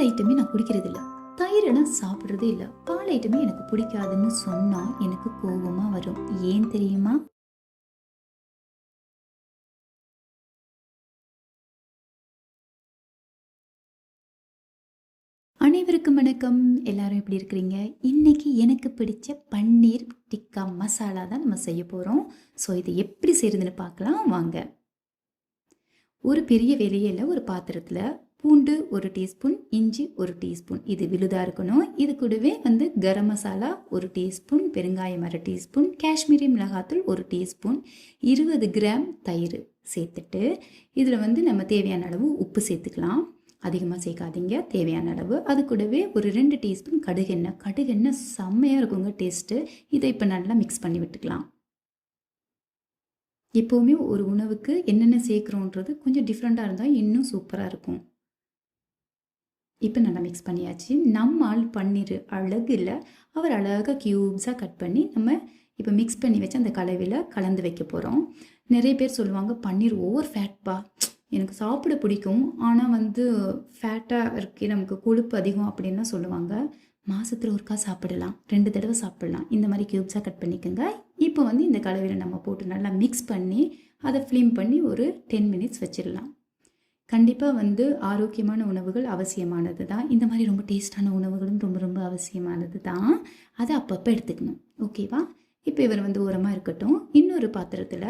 ஐட்டமே நான் குடிக்கிறது இல்லை, தயிரெல்லாம் சாப்பிட்றதே இல்லை. பால் ஐட்டமே எனக்கு பிடிக்காதுன்னு சொன்னால் எனக்கு கோபமாக வரும். ஏன் தெரியுமா? அனைவருக்கும் வணக்கம். எல்லாரும் எப்படி இருக்கிறீங்க? இன்னைக்கு எனக்கு பிடிச்ச பன்னீர் டிக்கா மசாலா தான் நம்ம செய்ய போகிறோம். ஸோ இதை எப்படி செய்கிறதுன்னு பார்க்கலாம் வாங்க. ஒரு பெரிய வெளியில் ஒரு பாத்திரத்தில் பூண்டு 1 டீஸ்பூன், இஞ்சி 1 டீஸ்பூன், இது விழுதாக இருக்கணும். இது கூடவே கரம் மசாலா 1 டீஸ்பூன், பெருங்காயம் 1/2 டீஸ்பூன், காஷ்மீரி மிளகாத்தூள் 1 டீஸ்பூன், 20 கிராம் தயிர் சேர்த்துட்டு இதில் நம்ம தேவையான அளவு உப்பு சேர்த்துக்கலாம். அதிகமாக சேர்க்காதீங்க, தேவையான அளவு. அது கூடவே ஒரு 2 டீஸ்பூன் கடுகெண்ணெய். கடுகெண்ணெய் செம்மையாக இருக்குங்க டேஸ்ட்டு. இதை இப்போ நல்லா மிக்ஸ் பண்ணி விட்டுக்கலாம். எப்போவுமே ஒரு உணவுக்கு என்னென்ன சேர்க்குறோன்றது கொஞ்சம் டிஃப்ரெண்ட்டாக இருந்தால் இன்னும் சூப்பராக இருக்கும். இப்போ நல்லா மிக்ஸ் பண்ணியாச்சு. நம்ம ஆள் பன்னீர் அழகு இல்லை, அவர் அழகாக க்யூப்ஸாக கட் பண்ணி நம்ம இப்போ மிக்ஸ் பண்ணி வச்சு அந்த கலவையில் கலந்து வைக்க போகிறோம். நிறைய பேர் சொல்லுவாங்க பன்னீர் ஓவர் ஃபேட்பா, எனக்கு சாப்பிட பிடிக்கும் ஆனால் ஃபேட்டாக இருக்குது, நமக்கு கொழுப்பு அதிகம் அப்படின்லாம் சொல்லுவாங்க. மாதத்தில் ஒருக்கா சாப்பிடலாம், 2 தடவை சாப்பிடலாம். இந்த மாதிரி க்யூப்ஸாக கட் பண்ணிக்கோங்க. இப்போ இந்த கலவையில் நம்ம போட்டு நல்லா மிக்ஸ் பண்ணி அதை ஃப்ளீம் பண்ணி ஒரு 10 மினிட்ஸ் வச்சிடலாம். கண்டிப்பாக ஆரோக்கியமான உணவுகள் அவசியமானது தான். இந்த மாதிரி ரொம்ப டேஸ்டான உணவுகளும் ரொம்ப ரொம்ப அவசியமானது தான். அதை அப்பப்போ எடுத்துக்கணும். ஓகேவா? இப்போ இவர் ஓரமாக இருக்கட்டும். இன்னொரு பாத்திரத்தில்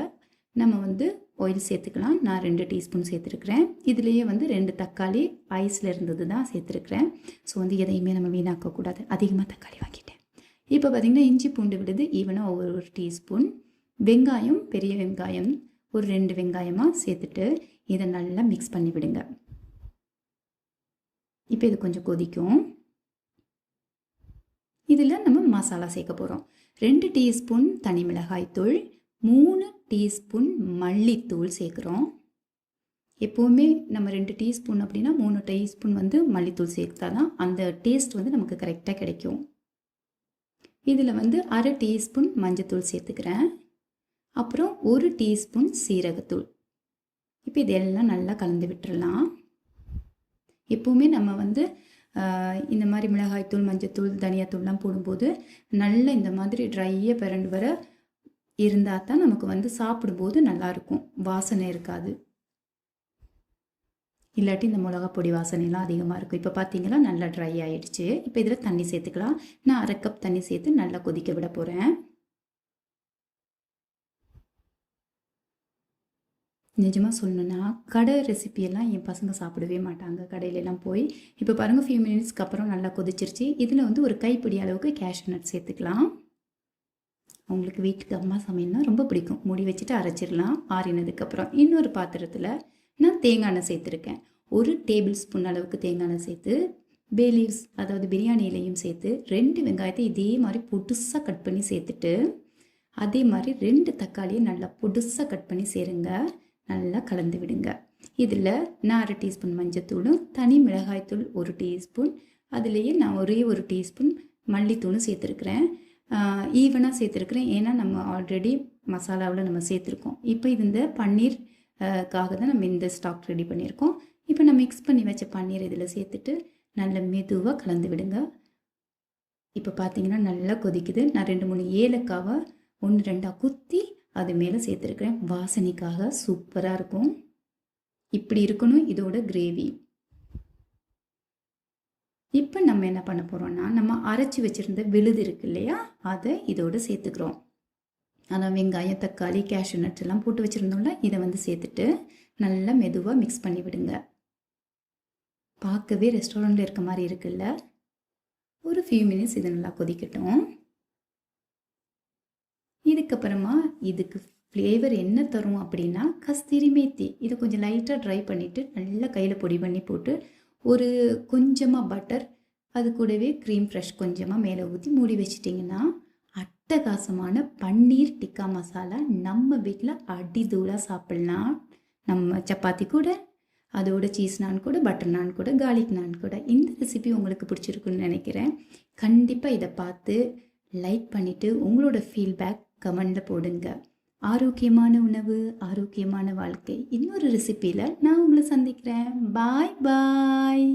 நம்ம ஆயில் சேர்த்துக்கலாம். நான் 2 டீஸ்பூன் சேர்த்துருக்குறேன். இதுலேயே 2 தக்காளி ஐஸில் இருந்தது தான் சேர்த்துருக்குறேன். ஸோ எதையுமே நம்ம வீணாக்கக்கூடாது. அதிகமாக தக்காளி வாங்கிட்டேன். இப்போ பார்த்திங்கன்னா இஞ்சி பூண்டு விழுது ஈவனாக ஒரு டீஸ்பூன், வெங்காயம் பெரிய வெங்காயம் ஒரு 2 வெங்காயமாக சேர்த்துட்டு இதை நல்லா மிக்ஸ் பண்ணி விடுங்க. இப்போ இது கொஞ்சம் கொதிக்கும். இதில் நம்ம மசாலா சேர்க்க போகிறோம். 2 டீஸ்பூன் தனி மிளகாய்த்தூள், 3 டீஸ்பூன் மல்லித்தூள் சேர்க்குறோம். எப்போவுமே நம்ம 2 டீஸ்பூன் அப்படின்னா 3 டீஸ்பூன் மல்லித்தூள் சேர்த்தா தான் அந்த டேஸ்ட் நமக்கு கரெக்டாக கிடைக்கும். இதில் 1/2 டீஸ்பூன் மஞ்சத்தூள் சேர்த்துக்கிறேன். அப்புறம் 1 டீஸ்பூன் சீரகத்தூள். இப்போ இதெல்லாம் நல்லா கலந்து விட்டுடலாம். எப்போவுமே நம்ம இந்த மாதிரி மிளகாய்த்தூள், மஞ்சத்தூள், தனியாத்தூள்லாம் போடும்போது நல்லா இந்த மாதிரி ட்ரையாக பிறண்டு வர இருந்தால் தான் நமக்கு சாப்பிடும்போது நல்லாயிருக்கும், வாசனை இருக்காது. இல்லாட்டி இந்த மிளகா பொடி வாசனைலாம் அதிகமாக இருக்கும். இப்போ பார்த்தீங்கன்னா நல்லா ட்ரை ஆகிடுச்சு. இப்போ இதில் தண்ணி சேர்த்துக்கலாம். நான் 1/2 கப் தண்ணி சேர்த்து நல்லா கொதிக்க விட போகிறேன். நிஜமாக சொல்லணுன்னா கடை ரெசிபியெல்லாம் என் பசங்க சாப்பிடவே மாட்டாங்க கடையிலலாம் போய். இப்போ பாருங்கள், ஃபியூ மினிட்ஸ்க்கு அப்புறம் நல்லா கொதிச்சிருச்சு. இதில் ஒரு கைப்பிடி அளவுக்கு கேஷ்யூ நட் சேர்த்துக்கலாம். அவங்களுக்கு வீட்டுக்கு அம்மா சமையல்னா ரொம்ப பிடிக்கும். மூடி வச்சுட்டு அரைச்சிடலாம். ஆறினதுக்கப்புறம் இன்னொரு பாத்திரத்தில் நான் தேங்காய் எண்ணெய் சேர்த்துருக்கேன். 1 டேபிள் ஸ்பூன் அளவுக்கு தேங்காய் எண்ணெய் சேர்த்து பே லீவ்ஸ், அதாவது பிரியாணி இலையும் சேர்த்து 2 வெங்காயத்தை இதே மாதிரி பொடுசாக கட் பண்ணி சேர்த்துட்டு அதே மாதிரி 2 தக்காளியை நல்லா பொடுசாக கட் பண்ணி சேருங்க. நல்லா கலந்து விடுங்க. இதில் நான் 1/2 டீஸ்பூன் மஞ்சத்தூளும் தனி மிளகாய்த்தூள் 1 டீஸ்பூன், அதுலேயே நான் ஒரே 1 டீஸ்பூன் மல்லித்தூளும் சேர்த்துருக்குறேன். ஈவனாக சேர்த்துருக்குறேன், ஏன்னா நம்ம ஆல்ரெடி மசாலாவில் நம்ம சேர்த்துருக்கோம். இப்போ இந்த பன்னீர் காக தான் நம்ம இந்த ஸ்டாக் ரெடி பண்ணியிருக்கோம். இப்போ நான் மிக்ஸ் பண்ணி வச்ச பன்னீர் இதில் சேர்த்துட்டு நல்ல மெதுவாக கலந்து விடுங்க. இப்போ பார்த்தீங்கன்னா நல்லா கொதிக்குது. நான் 2-3 ஏலக்காவை 1-2 குத்தி அது மேலே சேர்த்துருக்குறேன். வாசனைக்காக சூப்பராக இருக்கும். இப்படி இருக்கணும் இதோட கிரேவி. இப்போ நம்ம என்ன பண்ண போகிறோம்னா, நம்ம அரைச்சி வச்சுருந்த விழுது இருக்கு இல்லையா, அதை இதோடு சேர்த்துக்கிறோம். அதான் வெங்காயம், தக்காளி, கேஷ்யூ நட்ஸ் எல்லாம் போட்டு வச்சுருந்தோம்ல, இதை சேர்த்துட்டு நல்லா மெதுவாக மிக்ஸ் பண்ணி விடுங்க. பார்க்கவே ரெஸ்டாரண்ட்டில் இருக்க மாதிரி இருக்குல்ல. ஒரு ஃபியூ மினிட்ஸ் இது நல்லா கொதிக்கட்டும். இதுக்கப்புறமா இதுக்கு ஃப்ளேவர் என்ன தரும் அப்படின்னா கஸ்தூரி மேத்தி. இதை கொஞ்சம் லைட்டாக ட்ரை பண்ணிவிட்டு நல்லா கையில் பொடி பண்ணி போட்டு ஒரு கொஞ்சமாக பட்டர், அது கூடவே க்ரீம் ஃப்ரெஷ் கொஞ்சமாக மேலே ஊற்றி மூடி வச்சிட்டிங்கன்னா அட்டகாசமான பன்னீர் டிக்கா மசாலா நம்ம வீட்டில் அடிதூளாக சாப்பிட்லாம். நம்ம சப்பாத்தி கூட, அதோட சீஸ் நான் கூட, பட்டர் நான் கூட, கார்லிக் நான் கூட. இந்த ரெசிபி உங்களுக்கு பிடிச்சிருக்குன்னு நினைக்கிறேன். கண்டிப்பாக இதை பார்த்து லைக் பண்ணிவிட்டு உங்களோட ஃபீட்பேக் கமெண்டில் போடுங்க. ஆரோக்கியமான உணவு, ஆரோக்கியமான வாழ்க்கை. இன்னொரு ரெசிபியில் நான் உங்களை சந்திக்கிறேன். பாய் பாய்.